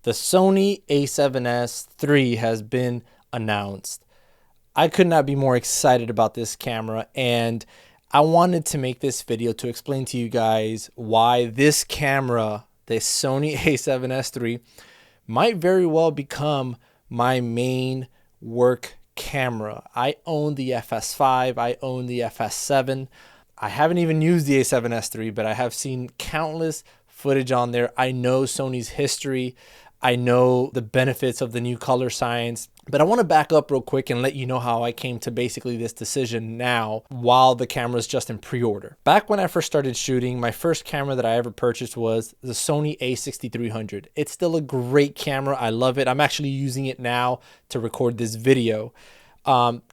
The Sony A7S III has been announced. I could not be more excited about this camera, and I wanted to make this video to explain to you guys why this camera, the Sony A7S III, might very well become my main work camera. I own the FS5, I own the FS7. I haven't even used the A7S III, but I have seen countless footage on there. I know Sony's history. I know the benefits of the new color science, but I want to back up real quick and let you know how I came to basically this decision now while the camera is just in pre-order. Back when I first started shooting, my first camera that I ever purchased was the Sony A6300. It's still a great camera. I love it. I'm actually using it now to record this video.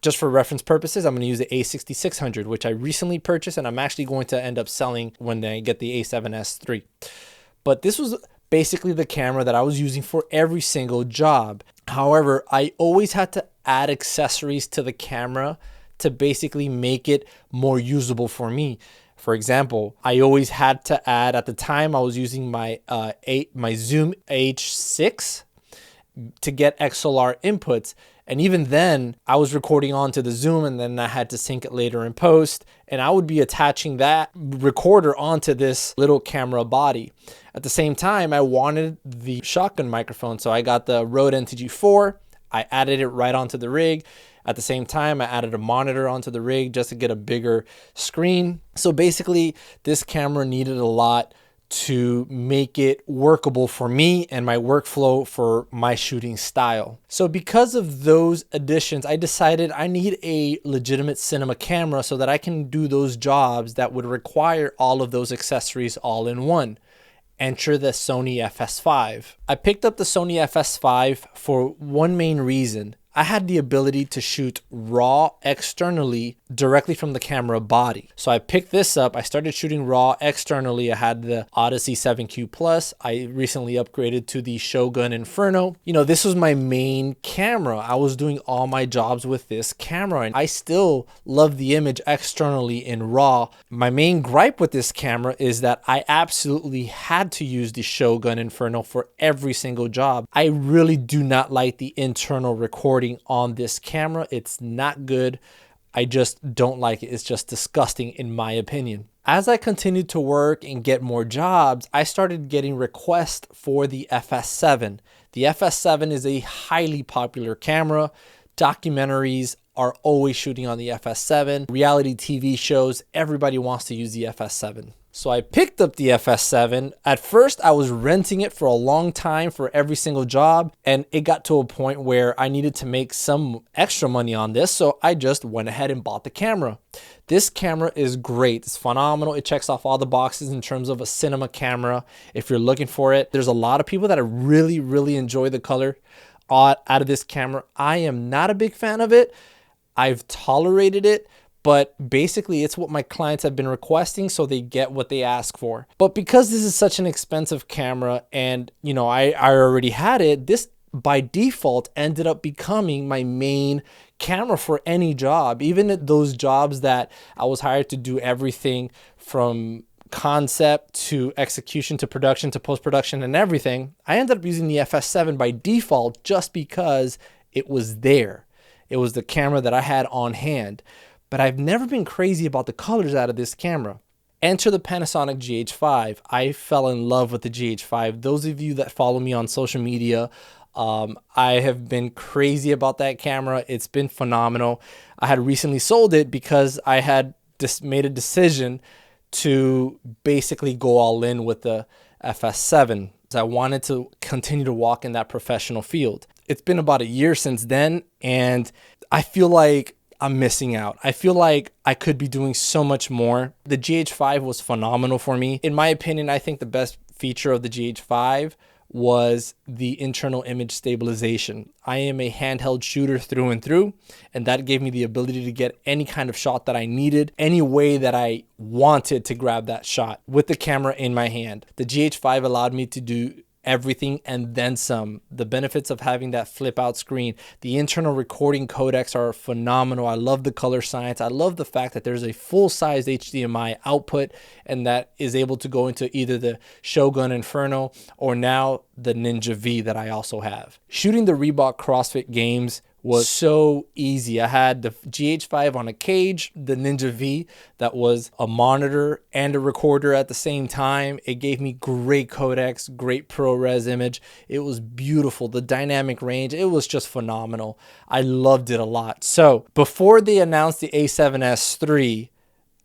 Just for reference purposes, I'm going to use the A6600, which I recently purchased, and I'm actually going to end up selling when I get the A7S III. But this was basically the camera that I was using for every single job. However, I always had to add accessories to the camera to basically make it more usable for me. For example, I always had to add, at the time I was using my Zoom H6 to get XLR inputs. And even then, I was recording onto the Zoom, and then I had to sync it later in post. And I would be attaching that recorder onto this little camera body. At the same time, I wanted the shotgun microphone, so I got the Rode NTG4. I added it right onto the rig. At the same time, I added a monitor onto the rig just to get a bigger screen. So basically, this camera needed a lot to make it workable for me and my workflow for my shooting style. So because of those additions, I decided I need a legitimate cinema camera so that I can do those jobs that would require all of those accessories all in one. Enter the Sony FS5. I picked up the Sony FS5 for one main reason. I had the ability to shoot RAW externally directly from the camera body. So I picked this up. I started shooting RAW externally. I had the Odyssey 7Q Plus. I recently upgraded to the Shogun Inferno. You know, this was my main camera. I was doing all my jobs with this camera, and I still love the image externally in RAW. My main gripe with this camera is that I absolutely had to use the Shogun Inferno for every single job. I really do not like the internal recording on this camera. It's not good. I just don't like it. It's just disgusting in my opinion. As I continued to work and get more jobs, I started getting requests for the FS7. The FS7 is a highly popular camera. Documentaries are always shooting on the FS7. Reality TV shows, everybody wants to use the FS7. So I picked up the FS7. At first, I was renting it for a long time for every single job, and it got to a point where I needed to make some extra money on this, so I just went ahead and bought the camera. This camera is great. It's phenomenal. It checks off all the boxes in terms of a cinema camera. If you're looking for it, there's a lot of people that really enjoy the color out of this camera. I am not a big fan of it. I've tolerated it, but basically it's what my clients have been requesting, so they get what they ask for. But because this is such an expensive camera, and you know, I already had it, this by default ended up becoming my main camera for any job. Even at those jobs that I was hired to do everything from concept to execution to production to post-production and everything, I ended up using the FS7 by default just because it was there. It was the camera that I had on hand. But I've never been crazy about the colors out of this camera. Enter the Panasonic GH5. I fell in love with the GH5. Those of you that follow me on social media, I have been crazy about that camera. It's been phenomenal. I had recently sold it because I had just made a decision to basically go all in with the FS7. I wanted to continue to walk in that professional field. It's been about a year since then, and I feel like I'm missing out. I feel like I could be doing so much more. The GH5 was phenomenal for me. In my opinion, I think the best feature of the GH5 was the internal image stabilization. I am a handheld shooter through and through, and that gave me the ability to get any kind of shot that I needed, any way that I wanted to grab that shot with the camera in my hand. The GH5 allowed me to do everything and then some. The benefits of having that flip out screen, the internal recording codecs are phenomenal. I love the color science. I love the fact that there's a full-size HDMI output and that is able to go into either the Shogun Inferno or now the Ninja V that I also have. Shooting the Reebok CrossFit Games was so easy. I had the GH5 on a cage, the Ninja V that was a monitor and a recorder at the same time. It gave me great codecs, great ProRes image. It was beautiful. The dynamic range, it was just phenomenal. I loved it a lot. So before they announced the A7S3,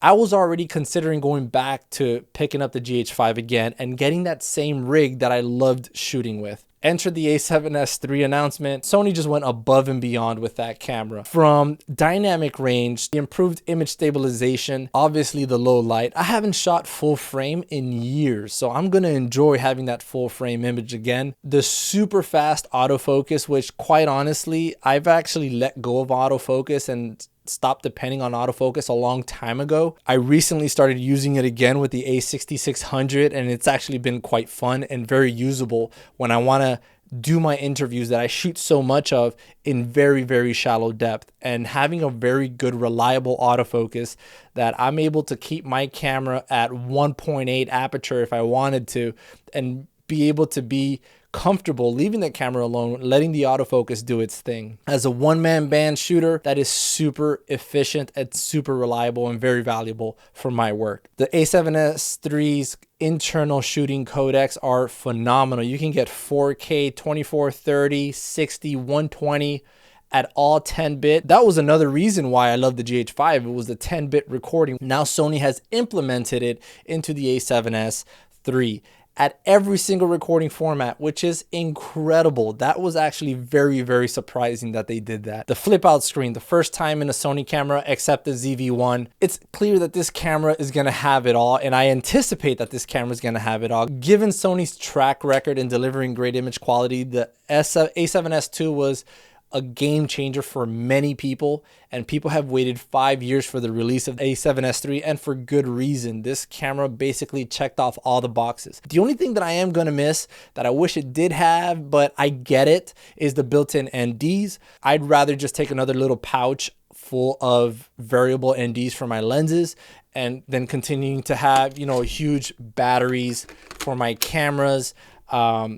I was already considering going back to picking up the GH5 again and getting that same rig that I loved shooting with. Enter the A7S3 announcement. Sony just went above and beyond with that camera. From dynamic range, the improved image stabilization, obviously the low light. I haven't shot full frame in years, so I'm gonna enjoy having that full frame image again. The super fast autofocus, which quite honestly, I've actually let go of autofocus and stopped depending on autofocus a long time ago. I recently started using it again with the A6600 and it's actually been quite fun and very usable when I want to do my interviews that I shoot so much of in very, very shallow depth, and having a very good reliable autofocus that I'm able to keep my camera at 1.8 aperture if I wanted to and be able to be comfortable leaving the camera alone, letting the autofocus do its thing. As a one-man band shooter, that is super efficient and super reliable and very valuable for my work. The A7S3's internal shooting codecs are phenomenal. You can get 4K, 2430, 60, 120 at all 10-bit. That was another reason why I love the GH5. It was the 10-bit recording. Now Sony has implemented it into the A7S3 at every single recording format, which is incredible. That was actually very, very surprising that they did that. The flip out screen, the first time in a Sony camera except the ZV-1. It's clear that this camera is gonna have it all, and I anticipate that this camera is gonna have it all. Given Sony's track record in delivering great image quality, the A7S2 was a game changer for many people, and people have waited 5 years for the release of A7S3, and for good reason. This camera basically checked off all the boxes. The only thing that I am gonna miss that I wish it did have, but I get it, is the built-in NDs. I'd rather just take another little pouch full of variable NDs for my lenses and then continuing to have, you know, huge batteries for my cameras.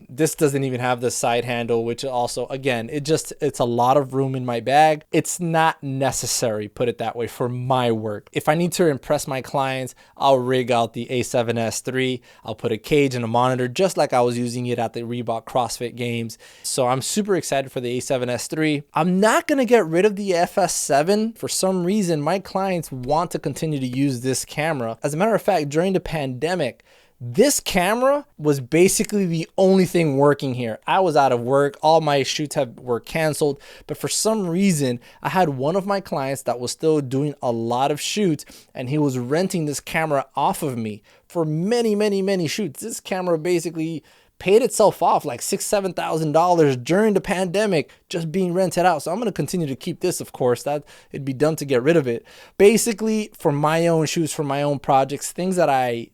This doesn't even have the side handle, which also, again, it's a lot of room in my bag. It's not necessary, put it that way, for my work. If I need to impress my clients, I'll rig out the A7S3. I'll put a cage and a monitor just like I was using it at the Reebok CrossFit Games. So I'm super excited for the A7S3. I'm not gonna get rid of the FS7. For some reason, my clients want to continue to use this camera. As a matter of fact, during the pandemic, this camera was basically the only thing working here. I was out of work. All my shoots were canceled. But for some reason, I had one of my clients that was still doing a lot of shoots, and he was renting this camera off of me for many, many, many shoots. This camera basically paid itself off like $6,000, $7,000 during the pandemic, just being rented out. So I'm going to continue to keep this, of course. That it'd be dumb to get rid of it. Basically, for my own shoots, for my own projects, things that I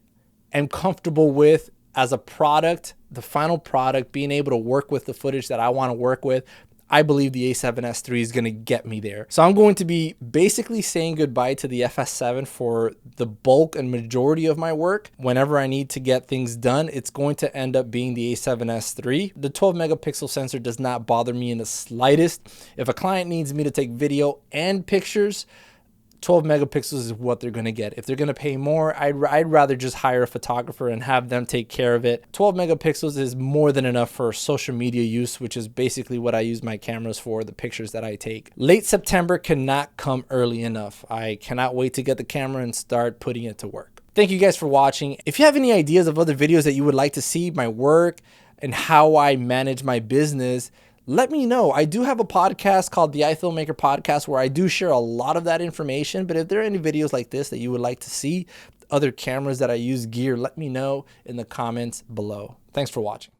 am comfortable with as a product, the final product, being able to work with the footage that I want to work with, I believe the A7S3 is going to get me there. So I'm going to be basically saying goodbye to the FS7 for the bulk and majority of my work. Whenever I need to get things done, it's going to end up being the A7S3. The 12 megapixel sensor does not bother me in the slightest. If a client needs me to take video and pictures, 12 megapixels is what they're going to get. If they're going to pay more, I'd rather just hire a photographer and have them take care of it. 12 megapixels is more than enough for social media use, which is basically what I use my cameras for, the pictures that I take. Late September cannot come early enough. I cannot wait to get the camera and start putting it to work. Thank you guys for watching. If you have any ideas of other videos that you would like to see, my work and how I manage my business, let me know. I do have a podcast called the iFilmmaker Podcast where I do share a lot of that information. But if there are any videos like this that you would like to see, other cameras that I use, gear, let me know in the comments below. Thanks for watching.